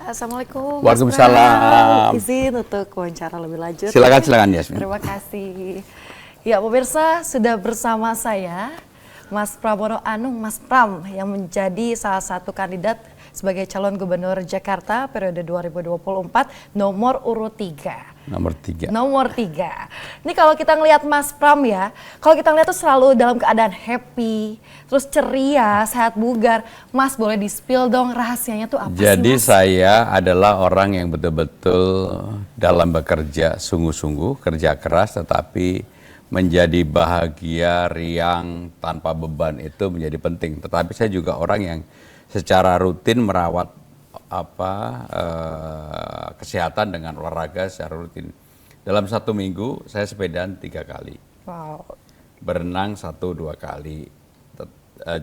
Assalamualaikum, Mas Waalaikumsalam. Pram. Izin untuk wawancara lebih lanjut. Silakan Yasmin. Terima kasih. Ya, pemirsa, sudah bersama saya Mas Pramono Anung, Mas Pram, yang menjadi salah satu kandidat sebagai calon gubernur Jakarta periode 2024 nomor urut 3. Nomor 3. Ini kalau kita ngelihat Mas Pram ya, kalau kita ngelihat tuh selalu dalam keadaan happy, terus ceria, sehat bugar. Mas boleh di-spill dong rahasianya tuh apa sih, Mas? Jadi saya adalah orang yang betul-betul dalam bekerja sungguh-sungguh, kerja keras, tetapi menjadi bahagia, riang, tanpa beban itu menjadi penting. Tetapi saya juga orang yang secara rutin merawat kesehatan dengan olahraga secara rutin. Dalam 1 minggu saya sepedaan 3 kali, berenang 1-2 kali,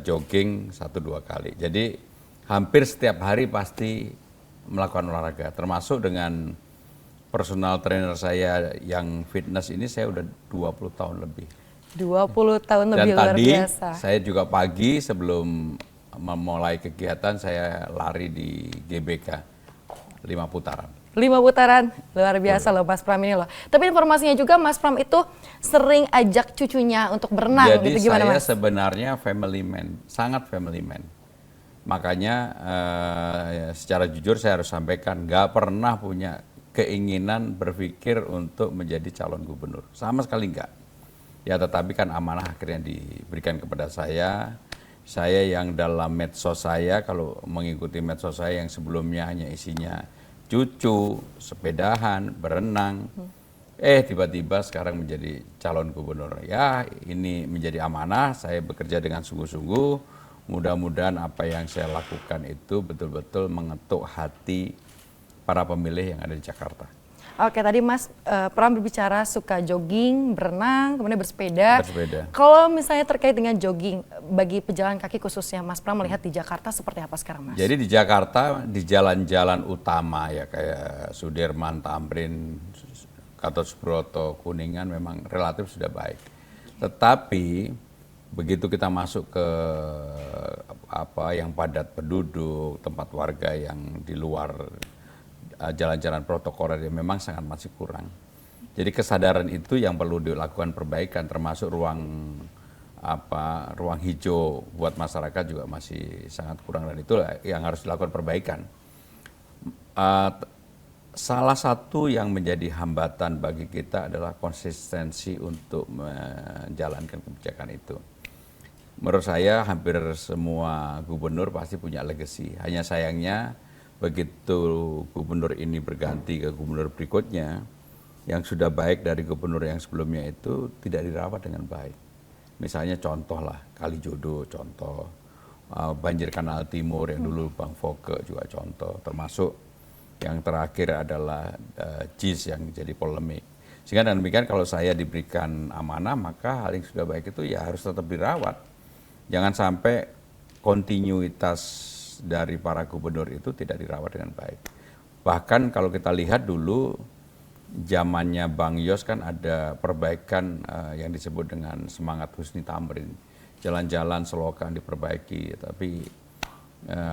jogging 1-2 kali. Jadi hampir setiap hari pasti melakukan olahraga, termasuk dengan personal trainer saya yang fitness ini saya udah 20 tahun lebih. 20 tahun lebih, luar biasa. Dan tadi saya juga pagi sebelum memulai kegiatan saya lari di GBK 5 putaran. 5 putaran, luar biasa loh Mas Pram ini loh. Tapi informasinya juga Mas Pram itu sering ajak cucunya untuk berenang. Jadi gitu, gimana, saya Mas? sebenarnya family man, sangat family man. Makanya secara jujur saya harus sampaikan, nggak pernah punya keinginan berpikir untuk menjadi calon gubernur, sama sekali nggak. Ya tetapi kan amanah akhirnya diberikan kepada saya. Saya yang dalam medsos saya, kalau mengikuti medsos saya yang sebelumnya hanya isinya cucu, sepedahan, berenang, tiba-tiba sekarang menjadi calon gubernur. Ya ini menjadi amanah, saya bekerja dengan sungguh-sungguh, mudah-mudahan apa yang saya lakukan itu betul-betul mengetuk hati para pemilih yang ada di Jakarta. Oke, tadi Mas Pram berbicara suka jogging, berenang, kemudian bersepeda. Kalau misalnya terkait dengan jogging, bagi pejalan kaki khususnya Mas Pram melihat di Jakarta seperti apa sekarang, Mas? Jadi di Jakarta, di jalan-jalan utama ya kayak Sudirman, Tamrin, Gatot Subroto, Kuningan memang relatif sudah baik. Tetapi begitu kita masuk ke yang padat penduduk, tempat warga yang di luar jalan-jalan protokoler yang memang sangat masih kurang. Jadi kesadaran itu yang perlu dilakukan perbaikan, termasuk ruang hijau buat masyarakat juga masih sangat kurang, dan itu yang harus dilakukan perbaikan. Salah satu yang menjadi hambatan bagi kita adalah konsistensi untuk menjalankan kebijakan itu. Menurut saya hampir semua gubernur pasti punya legacy. Hanya sayangnya begitu gubernur ini berganti ke gubernur berikutnya, yang sudah baik dari gubernur yang sebelumnya itu tidak dirawat dengan baik. Misalnya contoh lah, Kalijodo contoh, banjir Kanal Timur yang dulu Bang Foke juga contoh, termasuk yang terakhir adalah JIS yang jadi polemik. Sehingga dengan demikian kalau saya diberikan amanah, maka hal yang sudah baik itu ya harus tetap dirawat. Jangan sampai kontinuitas dari para gubernur itu tidak dirawat dengan baik. Bahkan kalau kita lihat dulu zamannya Bang Yos kan ada perbaikan yang disebut dengan semangat Husni Tamrin. Jalan-jalan selokan diperbaiki, tapi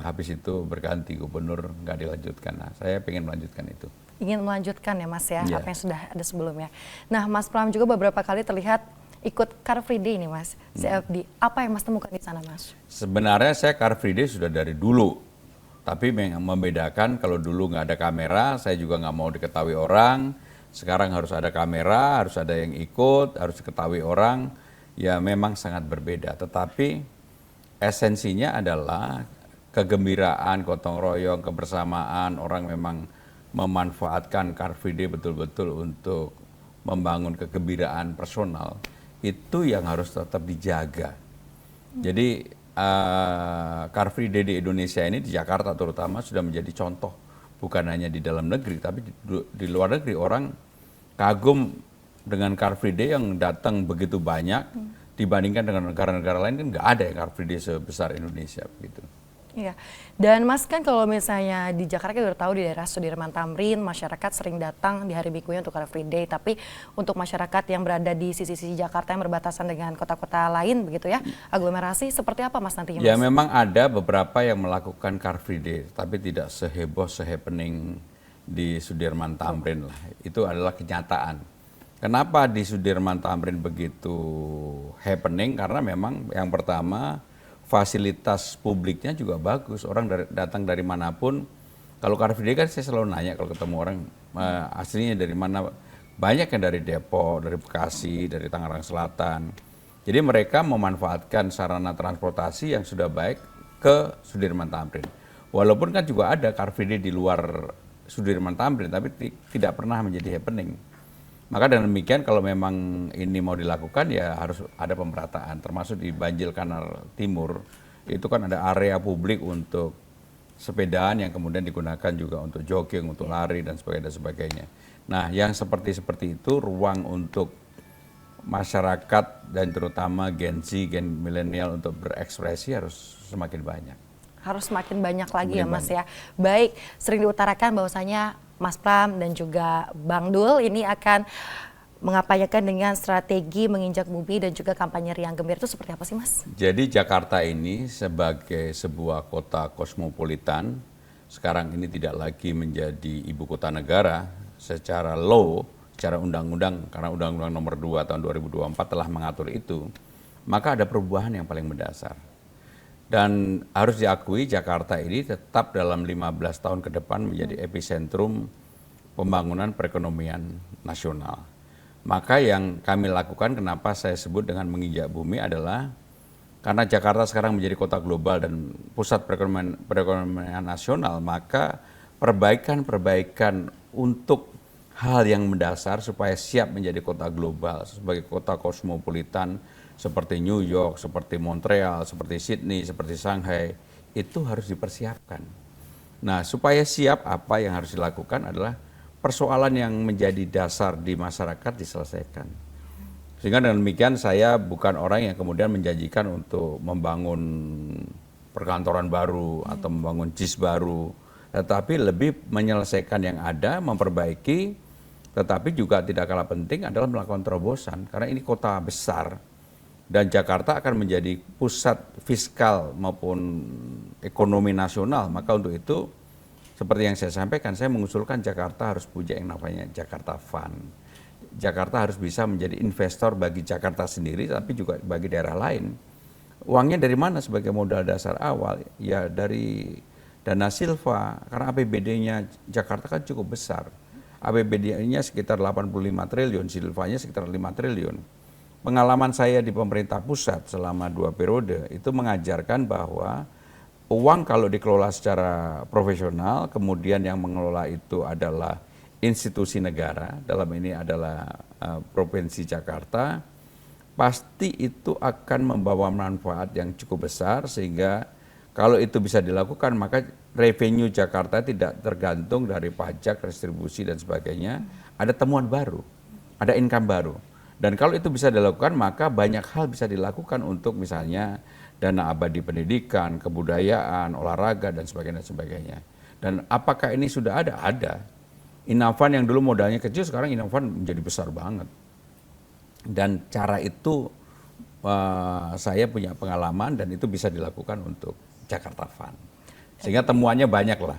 habis itu berganti gubernur nggak dilanjutkan. Nah, saya ingin melanjutkan itu. Ingin melanjutkan ya Mas ya, apa yang sudah ada sebelumnya. Nah Mas Pram juga beberapa kali terlihat ikut Car Free Day nih Mas, CFD. Apa yang Mas temukan di sana, Mas? Sebenarnya saya Car Free Day sudah dari dulu. Tapi membedakan kalau dulu nggak ada kamera, saya juga nggak mau diketahui orang. Sekarang harus ada kamera, harus ada yang ikut, harus diketahui orang. Ya memang sangat berbeda. Tetapi esensinya adalah kegembiraan, gotong royong, kebersamaan. Orang memang memanfaatkan Car Free Day betul-betul untuk membangun kegembiraan personal. Itu yang harus tetap dijaga. Jadi Car Free Day di Indonesia ini, di Jakarta terutama, sudah menjadi contoh. Bukan hanya di dalam negeri, tapi di luar negeri orang kagum dengan Car Free Day yang datang begitu banyak. Dibandingkan dengan negara-negara lain kan nggak ada yang Car Free Day sebesar Indonesia begitu. Iya. Dan Mas kan kalau misalnya di Jakarta kita udah tahu di daerah Sudirman Tamrin masyarakat sering datang di hari Minggunya untuk Car Free Day, tapi untuk masyarakat yang berada di sisi-sisi Jakarta yang berbatasan dengan kota-kota lain begitu ya, aglomerasi seperti apa Mas nantinya Ya Mas? memang ada beberapa yang melakukan Car Free Day, tapi tidak seheboh, sehappening di Sudirman Tamrin lah. Itu adalah kenyataan. Kenapa di Sudirman Tamrin begitu happening? Karena memang yang pertama fasilitas publiknya juga bagus. Orang datang dari manapun. Kalau Car Free Day kan saya selalu nanya kalau ketemu orang aslinya dari mana. Banyak yang dari Depok, dari Bekasi, dari Tangerang Selatan. Jadi mereka memanfaatkan sarana transportasi yang sudah baik ke Sudirman Tamrin. Walaupun kan juga ada Car Free Day di luar Sudirman Tamrin, tapi tidak pernah menjadi happening. Maka dengan demikian kalau memang ini mau dilakukan ya harus ada pemerataan, termasuk di Banjil Kanal Timur. Itu kan ada area publik untuk sepedaan yang kemudian digunakan juga untuk jogging, untuk lari dan sebagainya. Nah, yang seperti itu ruang untuk masyarakat dan terutama Gen Z, Gen milenial untuk berekspresi harus semakin banyak. Harus semakin banyak lagi Semakin ya Mas banyak. ya. Baik, sering diutarakan bahwasanya Mas Pram dan juga Bang Dul ini akan mengapanyakan dengan strategi menginjak bumi dan juga kampanye riang gembira, itu seperti apa sih Mas? Jadi Jakarta ini sebagai sebuah kota kosmopolitan, sekarang ini tidak lagi menjadi ibu kota negara secara law, secara undang-undang, karena Undang-Undang Nomor 2 tahun 2024 telah mengatur itu, maka ada perubahan yang paling mendasar. Dan harus diakui Jakarta ini tetap dalam 15 tahun ke depan menjadi epicentrum pembangunan perekonomian nasional. Maka yang kami lakukan, kenapa saya sebut dengan menginjak bumi adalah karena Jakarta sekarang menjadi kota global dan pusat perekonomian nasional, maka perbaikan-perbaikan untuk hal yang mendasar supaya siap menjadi kota global sebagai kota kosmopolitan seperti New York, seperti Montreal, seperti Sydney, seperti Shanghai, itu harus dipersiapkan. Nah, supaya siap apa yang harus dilakukan adalah persoalan yang menjadi dasar di masyarakat diselesaikan. Sehingga dengan demikian saya bukan orang yang kemudian menjanjikan untuk membangun perkantoran baru atau membangun JIS baru, tetapi lebih menyelesaikan yang ada, memperbaiki, tetapi juga tidak kalah penting adalah melakukan terobosan, karena ini kota besar dan Jakarta akan menjadi pusat fiskal maupun ekonomi nasional. Maka untuk itu, seperti yang saya sampaikan, saya mengusulkan Jakarta harus punya yang namanya Jakarta Fund. Jakarta harus bisa menjadi investor bagi Jakarta sendiri, tapi juga bagi daerah lain. Uangnya dari mana sebagai modal dasar awal? Ya dari dana silva, karena APBD-nya Jakarta kan cukup besar. APBD-nya sekitar 85 triliun, silvanya sekitar 5 triliun. Pengalaman saya di pemerintah pusat selama 2 periode itu mengajarkan bahwa uang kalau dikelola secara profesional, kemudian yang mengelola itu adalah institusi negara, dalam ini adalah Provinsi Jakarta, pasti itu akan membawa manfaat yang cukup besar, sehingga kalau itu bisa dilakukan maka revenue Jakarta tidak tergantung dari pajak, restribusi dan sebagainya, ada temuan baru, ada income baru. Dan kalau itu bisa dilakukan, maka banyak hal bisa dilakukan untuk misalnya dana abadi pendidikan, kebudayaan, olahraga, dan sebagainya. Dan apakah ini sudah ada? Ada. Inavan yang dulu modalnya kecil, sekarang Inavan menjadi besar banget. Dan cara itu saya punya pengalaman dan itu bisa dilakukan untuk Jakarta Fund. Sehingga temuannya banyak lah.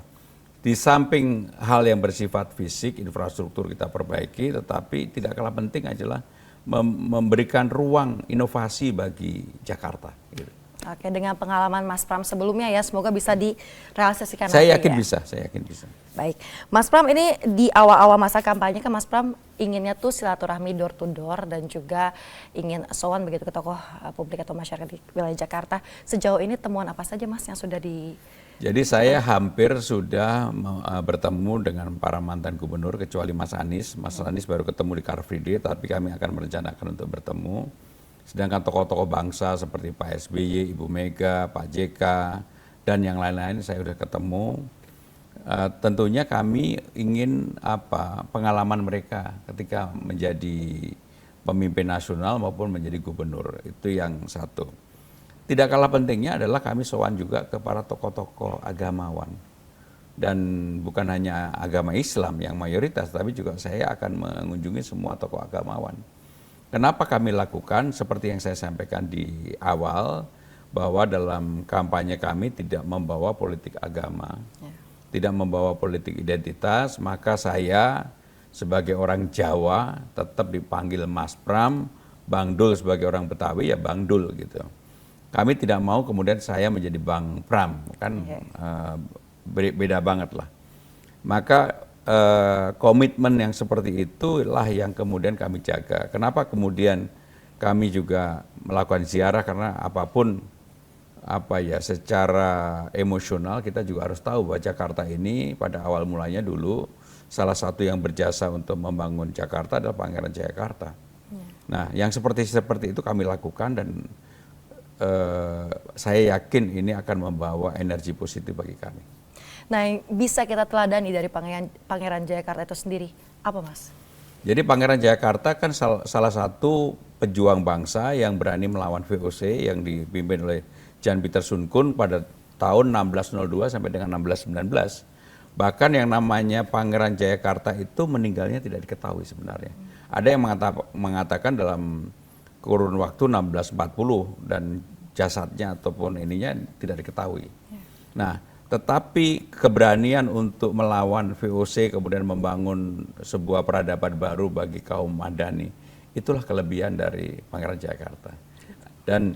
Di samping hal yang bersifat fisik, infrastruktur kita perbaiki, tetapi tidak kalah penting adalah memberikan ruang inovasi bagi Jakarta. Gitu. Oke, dengan pengalaman Mas Pram sebelumnya ya, semoga bisa direalisasikan. Saya nanti yakin ya. bisa, saya yakin bisa. Baik, Mas Pram, ini di awal-awal masa kampanye kan Mas Pram inginnya tuh silaturahmi door to door dan juga ingin sowan begitu ke tokoh publik atau masyarakat di wilayah Jakarta. Sejauh ini temuan apa saja Mas yang sudah Jadi saya hampir sudah bertemu dengan para mantan gubernur kecuali Mas Anies. Mas Anies baru ketemu di Car Free Day, tapi kami akan merencanakan untuk bertemu. Sedangkan tokoh-tokoh bangsa seperti Pak SBY, Ibu Mega, Pak JK, dan yang lain-lain saya sudah ketemu. Tentunya kami ingin pengalaman mereka ketika menjadi pemimpin nasional maupun menjadi gubernur. Itu yang satu. tidak kalah pentingnya adalah kami sowan juga ke para tokoh-tokoh agamawan. Dan bukan hanya agama Islam yang mayoritas, tapi juga saya akan mengunjungi semua tokoh agamawan. Kenapa kami lakukan seperti yang saya sampaikan di awal, bahwa dalam kampanye kami tidak membawa politik agama, tidak membawa politik identitas, maka saya sebagai orang Jawa tetap dipanggil Mas Pram, Bang Dul sebagai orang Betawi ya Bang Dul gitu. Kami tidak mau kemudian saya menjadi Bang Pram, kan beda banget lah. Maka komitmen yang seperti itulah yang kemudian kami jaga. Kenapa kemudian kami juga melakukan ziarah, karena apapun secara emosional kita juga harus tahu bahwa Jakarta ini pada awal mulanya dulu salah satu yang berjasa untuk membangun Jakarta adalah Pangeran Jayakarta. Nah, yang seperti itu kami lakukan, dan saya yakin ini akan membawa energi positif bagi kami. Nah, yang bisa kita teladani dari Pangeran Jayakarta itu sendiri, apa Mas? Jadi Pangeran Jayakarta kan salah satu pejuang bangsa yang berani melawan VOC yang dipimpin oleh Jan Pieter Soenkoen pada tahun 1602 sampai dengan 1619. Bahkan yang namanya Pangeran Jayakarta itu meninggalnya tidak diketahui sebenarnya. Ada yang mengatakan dalam kurun waktu 1640 dan jasadnya ataupun ininya tidak diketahui. Nah, tetapi keberanian untuk melawan VOC kemudian membangun sebuah peradaban baru bagi kaum Madani, itulah kelebihan dari Pangeran Jayakarta. Dan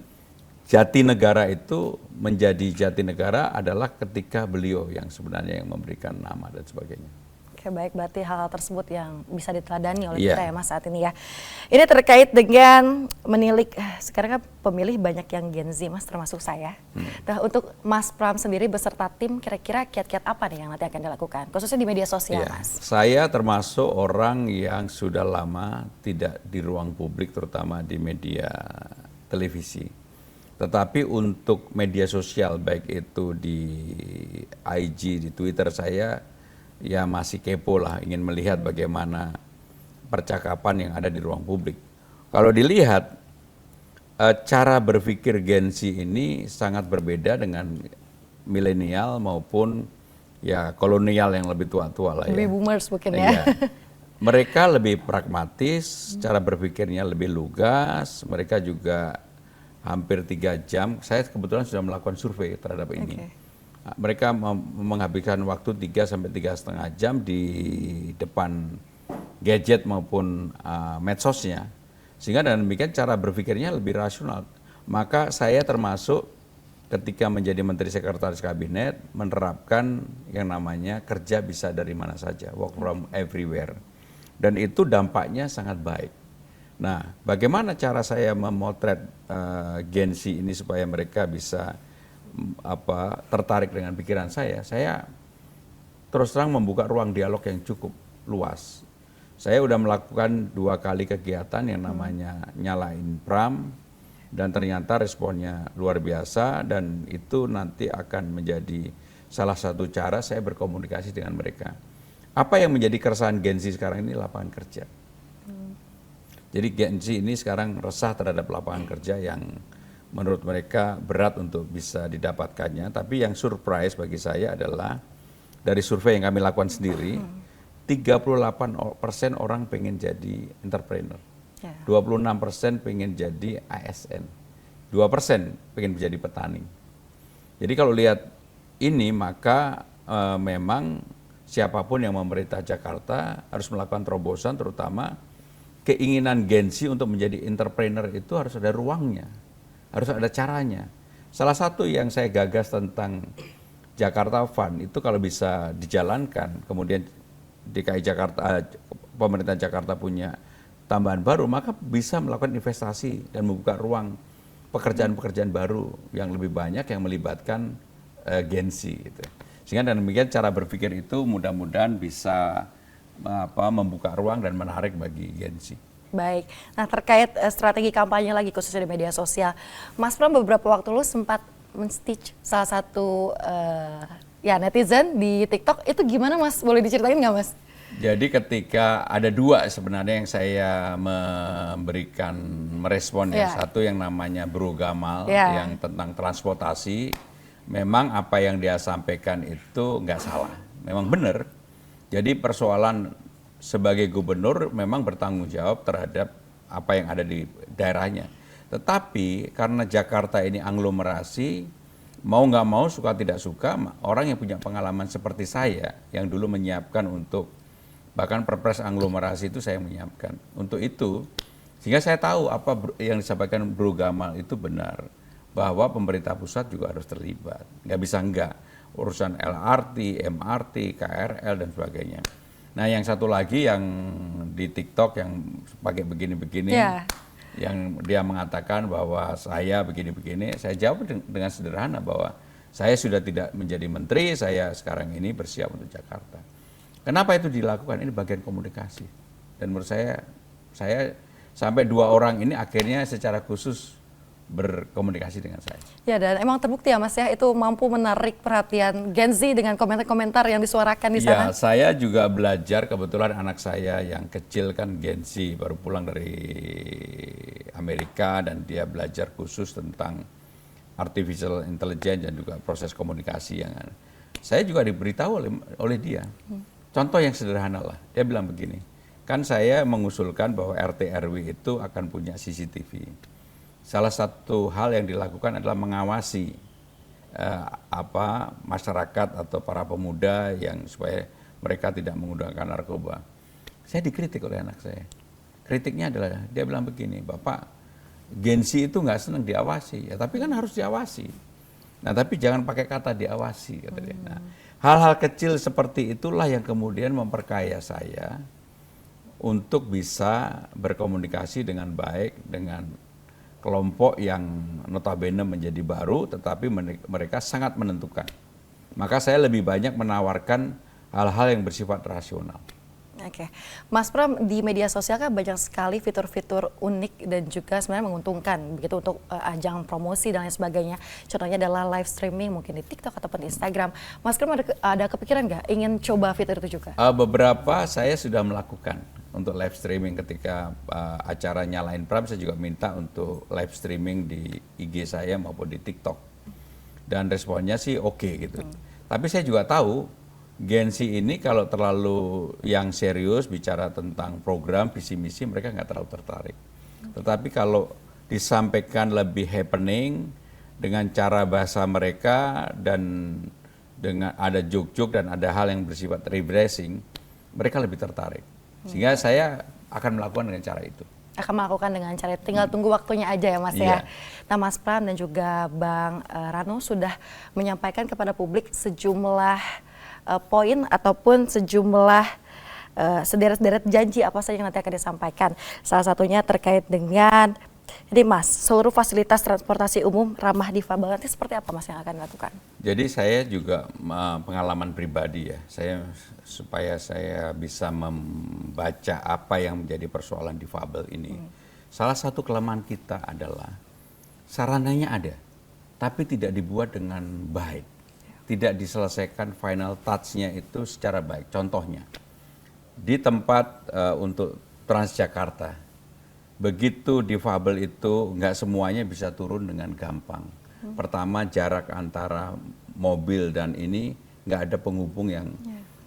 Jatinegara itu menjadi Jatinegara adalah ketika beliau yang sebenarnya yang memberikan nama dan sebagainya. Oke, baik, berarti hal-hal tersebut yang bisa diteladani oleh kita ya Mas saat ini ya. Ini terkait dengan menilik, sekarang kan pemilih banyak yang Gen Z Mas, termasuk saya. Nah, untuk Mas Pram sendiri beserta tim, kira-kira kiat-kiat apa nih yang nanti akan dilakukan, khususnya di media sosial Mas? Saya termasuk orang yang sudah lama tidak di ruang publik, terutama di media televisi. Tetapi untuk media sosial, baik itu di IG, di Twitter, saya ya masih kepo lah, ingin melihat bagaimana percakapan yang ada di ruang publik. Kalau dilihat, cara berpikir Gen Z ini sangat berbeda dengan milenial maupun ya kolonial yang lebih tua-tua lah ya. Lebih boomers mungkin ya. Mereka lebih pragmatis, cara berpikirnya lebih lugas, mereka juga hampir 3 jam. Saya kebetulan sudah melakukan survei terhadap ini. Mereka menghabiskan waktu 3 sampai 3,5 jam di depan gadget maupun medsosnya. Sehingga dengan demikian cara berpikirnya lebih rasional. Maka saya termasuk ketika menjadi Menteri Sekretaris Kabinet menerapkan yang namanya kerja bisa dari mana saja, work from everywhere. Dan itu dampaknya sangat baik. Nah, bagaimana cara saya memotret Gen Z ini supaya mereka bisa tertarik dengan pikiran saya terus terang membuka ruang dialog yang cukup luas. Saya sudah melakukan 2 kali kegiatan yang namanya Nyalain Pram, dan ternyata responnya luar biasa, dan itu nanti akan menjadi salah satu cara saya berkomunikasi dengan mereka. Apa yang menjadi keresahan Gen Z sekarang ini? Lapangan kerja. Jadi Gen Z ini sekarang resah terhadap lapangan kerja yang menurut mereka berat untuk bisa didapatkannya. Tapi yang surprise bagi saya adalah dari survei yang kami lakukan sendiri, 38% orang pengen jadi entrepreneur, 26% pengen jadi ASN, 2% pengen menjadi petani. Jadi kalau lihat ini, maka memang siapapun yang memerintah Jakarta harus melakukan terobosan, terutama keinginan Gen Z untuk menjadi entrepreneur itu harus ada ruangnya, harus ada caranya. Salah satu yang saya gagas tentang Jakarta Fund itu kalau bisa dijalankan, kemudian DKI Jakarta, pemerintah Jakarta punya tambahan baru, maka bisa melakukan investasi dan membuka ruang pekerjaan-pekerjaan baru yang lebih banyak yang melibatkan Gen Z. Gitu. Sehingga dengan demikian cara berpikir itu mudah-mudahan bisa membuka ruang dan menarik bagi Gen Z. Baik, nah terkait strategi kampanye lagi khususnya di media sosial, Mas Pram beberapa waktu lalu sempat men-stitch salah satu netizen di TikTok, itu gimana Mas? Boleh diceritain nggak Mas? Jadi ketika ada dua sebenarnya yang saya merespon ya. Satu yang namanya Bro Gamal yang tentang transportasi. Memang apa yang dia sampaikan itu nggak salah. Memang benar. Jadi persoalan sebagai gubernur memang bertanggung jawab terhadap apa yang ada di daerahnya. Tetapi karena Jakarta ini aglomerasi, mau nggak mau, suka tidak suka, orang yang punya pengalaman seperti saya yang dulu menyiapkan untuk bahkan perpres aglomerasi itu saya menyiapkan untuk itu, sehingga saya tahu apa yang disampaikan Bro Gamal itu benar, bahwa pemerintah pusat juga harus terlibat, nggak bisa enggak, urusan LRT, MRT, KRL dan sebagainya. Nah yang satu lagi yang di TikTok yang pakai begini-begini, yang dia mengatakan bahwa saya begini-begini, saya jawab dengan sederhana bahwa saya sudah tidak menjadi menteri, saya sekarang ini bersiap untuk Jakarta. Kenapa itu dilakukan? Ini bagian komunikasi. Dan menurut saya sampai 2 orang ini akhirnya secara khusus berkomunikasi dengan saya. Ya, dan emang terbukti ya Mas ya, itu mampu menarik perhatian Gen Z dengan komentar-komentar yang disuarakan di sana. Ya, saya juga belajar, kebetulan anak saya yang kecil kan Gen Z, baru pulang dari Amerika dan dia belajar khusus tentang artificial intelligence dan juga proses komunikasi yang ada. Saya juga diberitahu oleh dia. Contoh yang sederhana lah, dia bilang begini, kan saya mengusulkan bahwa RT RW itu akan punya CCTV. Salah satu hal yang dilakukan adalah mengawasi masyarakat atau para pemuda yang supaya mereka tidak menggunakan narkoba. Saya dikritik oleh anak saya. Kritiknya adalah dia bilang begini, Bapak, Gen Z itu nggak senang diawasi, ya tapi kan harus diawasi. Nah tapi jangan pakai kata diawasi, kata dia. Nah, hal-hal kecil seperti itulah yang kemudian memperkaya saya untuk bisa berkomunikasi dengan baik dengan kelompok yang notabene menjadi baru, tetapi mereka sangat menentukan. Maka saya lebih banyak menawarkan hal-hal yang bersifat rasional. Oke, Mas Pram, di media sosial kan banyak sekali fitur-fitur unik dan juga sebenarnya menguntungkan begitu untuk ajang promosi dan lain sebagainya. Contohnya adalah live streaming mungkin di TikTok ataupun di Instagram. Mas Pram ada kepikiran nggak ingin coba fitur itu juga? Beberapa saya sudah melakukan untuk live streaming ketika acara Nyalain Pram, saya juga minta untuk live streaming di IG saya maupun di TikTok. Dan responnya sih oke gitu. Tapi saya juga tahu Gen Z ini kalau terlalu yang serius bicara tentang program, visi misi, mereka nggak terlalu tertarik. Tetapi kalau disampaikan lebih happening dengan cara bahasa mereka dan dengan ada joke-joke dan ada hal yang bersifat refreshing, mereka lebih tertarik. Sehingga saya akan melakukan dengan cara itu. Akan melakukan dengan cara itu. Tinggal tunggu waktunya aja ya Mas ya. Nah Mas Pram dan juga Bang Rano sudah menyampaikan kepada publik sejumlah poin ataupun sejumlah sederet-sederet janji apa saja yang nanti akan disampaikan. Salah satunya terkait dengan ini Mas, seluruh fasilitas transportasi umum ramah difabel nanti seperti apa Mas yang akan dilakukan? Jadi saya juga pengalaman pribadi ya, supaya saya bisa membaca apa yang menjadi persoalan difabel ini. Salah satu kelemahan kita adalah sarananya ada, tapi tidak dibuat dengan baik. Tidak diselesaikan final touch-nya itu secara baik. Contohnya, di tempat untuk Transjakarta, begitu difabel itu nggak semuanya bisa turun dengan gampang. Pertama, jarak antara mobil dan ini nggak ada penghubung yang...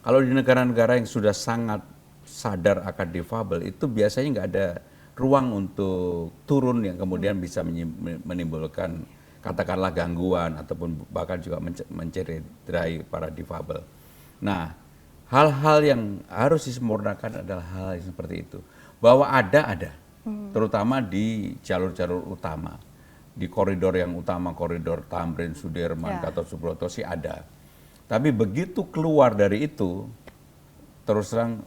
Kalau di negara-negara yang sudah sangat sadar akan difabel, itu biasanya nggak ada ruang untuk turun yang kemudian bisa menimbulkan katakanlah gangguan ataupun bahkan juga mencederai para difabel. Nah, hal-hal yang harus disempurnakan adalah hal yang seperti itu. Bahwa ada, terutama di jalur-jalur utama. Di koridor yang utama, koridor Tamrin, Sudirman, Gatot Subroto sih ada. Tapi begitu keluar dari itu, terus terang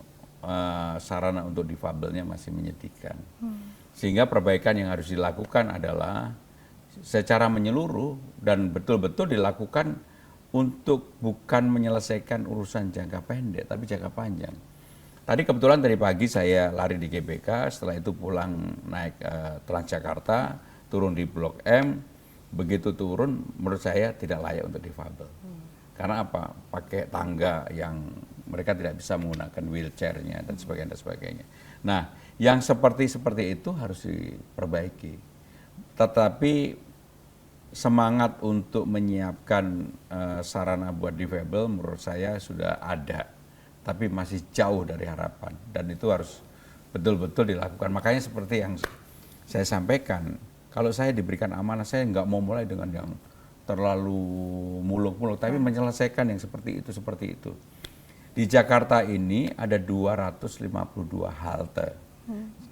sarana untuk difabelnya masih menyedihkan. Sehingga perbaikan yang harus dilakukan adalah secara menyeluruh dan betul-betul dilakukan untuk bukan menyelesaikan urusan jangka pendek tapi jangka panjang. Tadi kebetulan tadi pagi saya lari di GBK, setelah itu pulang naik Transjakarta, turun di Blok M, begitu turun menurut saya tidak layak untuk difabel. Karena apa? Pakai tangga yang mereka tidak bisa menggunakan wheelchairnya dan sebagainya dan sebagainya. Nah, yang seperti itu harus diperbaiki. Tetapi semangat untuk menyiapkan sarana buat difabel menurut saya sudah ada, tapi masih jauh dari harapan dan itu harus betul-betul dilakukan. Makanya seperti yang saya sampaikan, kalau saya diberikan amanah, saya nggak mau mulai dengan yang terlalu muluk-muluk, tapi menyelesaikan yang seperti itu. Di Jakarta ini ada 252 halte.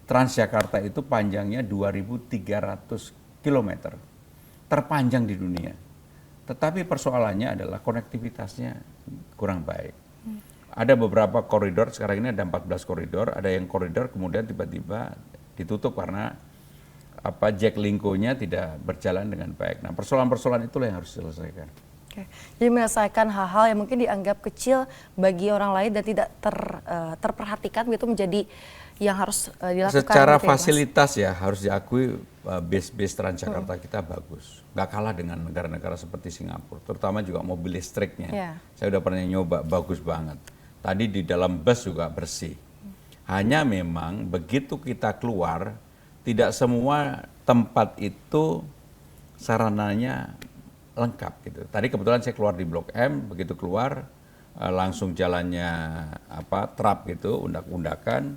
Transjakarta itu panjangnya 2.300 km, terpanjang di dunia. Tetapi persoalannya adalah konektivitasnya kurang baik. Ada beberapa koridor, sekarang ini ada 14 koridor, ada yang koridor kemudian tiba-tiba ditutup karena Jack Linko-nya tidak berjalan dengan baik. Nah, persoalan-persoalan itulah yang harus diselesaikan. Oke. Jadi menyelesaikan hal-hal yang mungkin dianggap kecil bagi orang lain dan tidak terperhatikan, itu menjadi yang harus dilakukan. Secara gitu fasilitas ya harus diakui bis Transjakarta kita bagus. Nggak kalah dengan negara-negara seperti Singapura, terutama juga mobil listriknya. Yeah. Saya udah pernah nyoba, bagus banget. Tadi di dalam bus juga bersih. Hanya memang begitu kita keluar, tidak semua tempat itu sarananya lengkap gitu. Tadi kebetulan saya keluar di Blok M, begitu keluar langsung jalannya trap gitu, undak-undakan.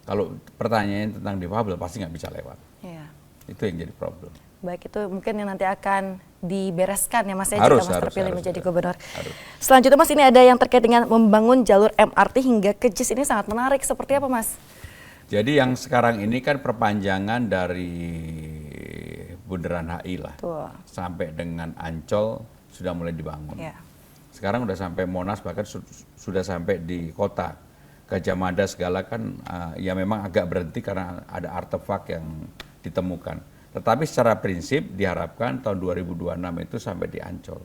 Kalau pertanyaan tentang difabel pasti nggak bisa lewat. Yeah. Itu yang jadi problem. Baik, itu mungkin yang nanti akan dibereskan ya Mas ya, Harus, jika Mas terpilih menjadi gubernur. Harus. Selanjutnya Mas, ini ada yang terkait dengan membangun jalur MRT hingga ke JIS, ini sangat menarik. Seperti apa Mas? Jadi yang sekarang ini kan perpanjangan dari Bundaran HI lah, sampai dengan Ancol sudah mulai dibangun. Yeah. Sekarang udah sampai Monas, bahkan sudah sampai di kota. Gajah Mada segala kan ya memang agak berhenti karena ada artefak yang ditemukan. Tetapi secara prinsip diharapkan tahun 2026 itu sampai di Ancol.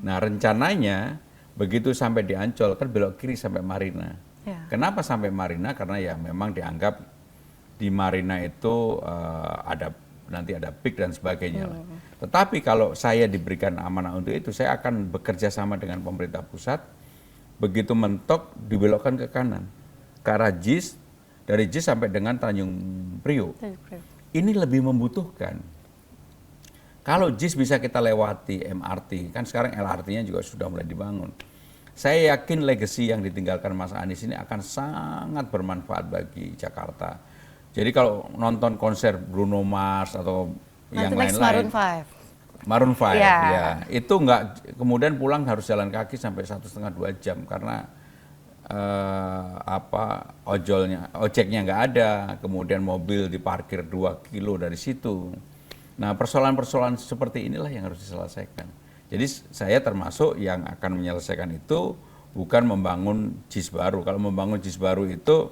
Nah rencananya begitu sampai di Ancol kan belok kiri sampai Marina. Yeah. Kenapa sampai Marina? Karena ya memang dianggap di Marina itu nanti ada PIK dan sebagainya. Tetapi kalau saya diberikan amanah untuk itu, saya akan bekerja sama dengan pemerintah pusat. Begitu mentok dibelokkan ke kanan ke arah JIS, dari JIS sampai dengan Tanjung Priok. Ini lebih membutuhkan. Kalau JIS bisa kita lewati MRT, kan sekarang LRT-nya juga sudah mulai dibangun. Saya yakin legacy yang ditinggalkan Mas Anies ini akan sangat bermanfaat bagi Jakarta. Jadi kalau nonton konser Bruno Mars atau yang lain-lain, Maroon 5 ya, itu nggak kemudian pulang harus jalan kaki sampai 1,5-2 jam karena ojeknya nggak ada, kemudian mobil diparkir 2 kilo dari situ. Nah persoalan-persoalan seperti inilah yang harus diselesaikan. Jadi saya termasuk yang akan menyelesaikan itu, bukan membangun JIS baru. Kalau membangun JIS baru itu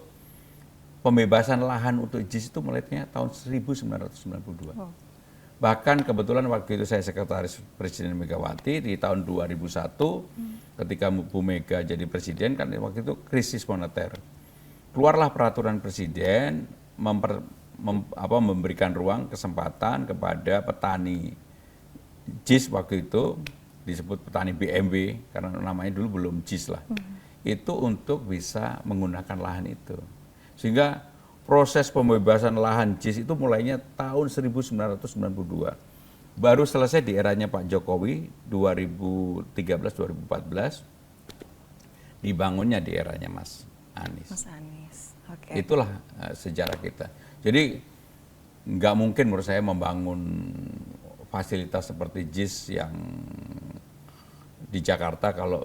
pembebasan lahan untuk JIS itu mulainya tahun 1992. Bahkan kebetulan waktu itu saya sekretaris Presiden Megawati di tahun 2001 ketika Bu Mega jadi presiden, kan waktu itu krisis moneter. Keluarlah peraturan presiden memberikan ruang kesempatan kepada petani JIS waktu itu, disebut petani BMW karena namanya dulu belum JIS lah. Itu untuk bisa menggunakan lahan itu. Sehingga proses pembebasan lahan JIS itu mulainya tahun 1992. Baru selesai di eranya Pak Jokowi 2013-2014. Dibangunnya di eranya Mas Anies. Mas Anies. Okay. Itulah sejarah kita. Jadi nggak mungkin menurut saya membangun fasilitas seperti JIS yang di Jakarta kalau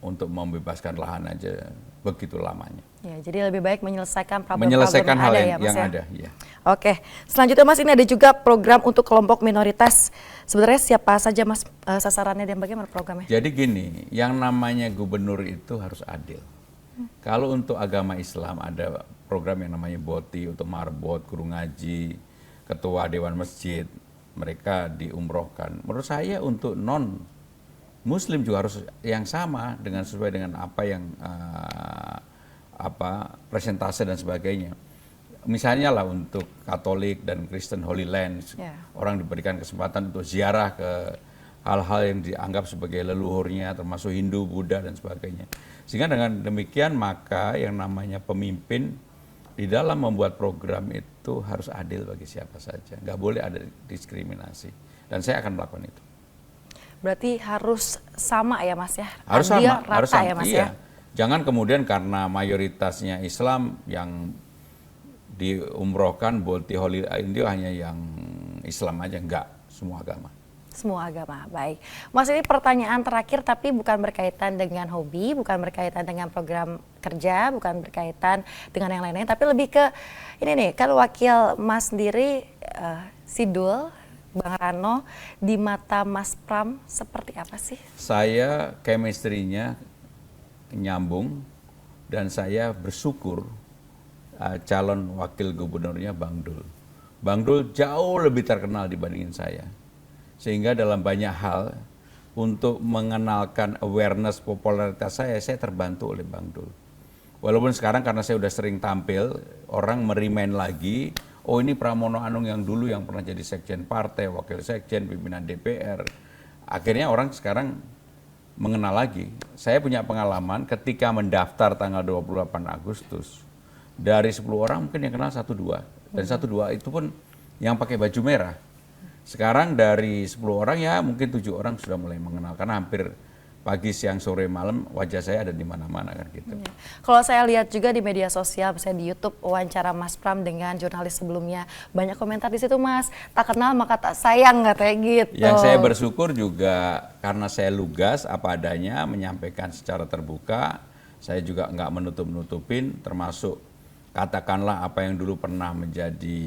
untuk membebaskan lahan aja begitu lamanya. Ya, jadi lebih baik menyelesaikan problem hal yang ada. Ya. Oke, selanjutnya Mas, ini ada juga program untuk kelompok minoritas. Sebenarnya siapa saja Mas sasarannya dan bagaimana programnya? Jadi gini, yang namanya gubernur itu harus adil. Kalau untuk agama Islam ada program yang namanya BOTI untuk marbot, guru ngaji, ketua dewan masjid, mereka diumrohkan. Menurut saya untuk non Muslim juga harus yang sama dengan sesuai dengan apa yang presentase dan sebagainya. Misalnya lah untuk Katolik dan Kristen Holy Land, orang diberikan kesempatan untuk ziarah ke hal-hal yang dianggap sebagai leluhurnya, termasuk Hindu, Buddha dan sebagainya. Sehingga dengan demikian maka yang namanya pemimpin di dalam membuat program itu harus adil bagi siapa saja. Nggak boleh ada diskriminasi. Dan saya akan melakukan itu. Berarti harus sama ya Mas ya? Harus Adil, sama, rata harus sama. ya Mas Iya. ya? Jangan kemudian karena mayoritasnya Islam yang diumrohkan Bolti Holy Indio hanya yang Islam aja, enggak, semua agama. Semua agama, baik. Mas, ini pertanyaan terakhir tapi bukan berkaitan dengan hobi, bukan berkaitan dengan program kerja, bukan berkaitan dengan yang lain-lain, tapi lebih ke ini nih, kan wakil Mas sendiri, Sidul, Bang Rano, di mata Mas Pram seperti apa sih? Saya chemistry-nya nyambung dan saya bersyukur calon wakil gubernurnya Bang Dul. Bang Dul jauh lebih terkenal dibandingin saya. Sehingga dalam banyak hal untuk mengenalkan awareness popularitas saya terbantu oleh Bang Dul. Walaupun sekarang karena saya udah sering tampil, orang merimain lagi, oh ini Pramono Anung yang dulu yang pernah jadi sekjen partai, wakil sekjen, pimpinan DPR. Akhirnya orang sekarang mengenal lagi. Saya punya pengalaman ketika mendaftar tanggal 28 Agustus, dari 10 orang mungkin yang kenal 1-2. Dan 1-2 itu pun yang pakai baju merah. Sekarang dari 10 orang ya mungkin 7 orang sudah mulai mengenal karena hampir pagi, siang, sore, malam wajah saya ada di mana-mana kan gitu. Ya. Kalau saya lihat juga di media sosial, misalnya di YouTube wawancara Mas Pram dengan jurnalis sebelumnya, banyak komentar di situ Mas, tak kenal maka tak sayang katanya gitu. Yang saya bersyukur juga karena saya lugas apa adanya menyampaikan secara terbuka, saya juga nggak menutup-nutupin termasuk katakanlah apa yang dulu pernah menjadi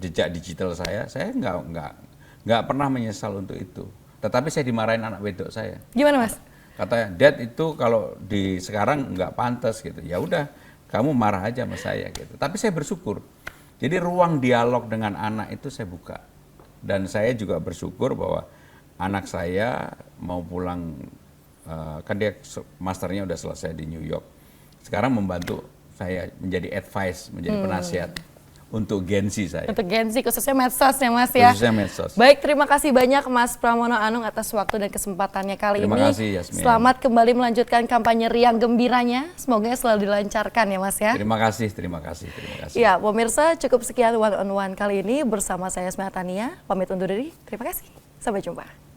jejak digital saya nggak pernah menyesal untuk itu. Tetapi saya dimarahin anak wedok saya. Gimana Mas? Katanya, Dad itu kalau di sekarang nggak pantas gitu. Ya udah, kamu marah aja sama saya gitu. Tapi saya bersyukur. Jadi ruang dialog dengan anak itu saya buka. Dan saya juga bersyukur bahwa anak saya mau pulang, kan dia masternya udah selesai di New York. Sekarang membantu saya menjadi advice, menjadi penasihat untuk Gen Z saya. Untuk Gen Z, khususnya medsos ya Mas ya. Khususnya medsos. Baik, terima kasih banyak Mas Pramono Anung atas waktu dan kesempatannya kali Terima ini. kasih, Yasmin. Selamat kembali melanjutkan kampanye riang gembiranya. Semoga selalu dilancarkan ya Mas ya. Terima kasih, terima kasih, terima kasih. Ya, pemirsa, cukup sekian one on one kali ini bersama saya Yasmin Atania. Pamit undur diri. Terima kasih. Sampai jumpa.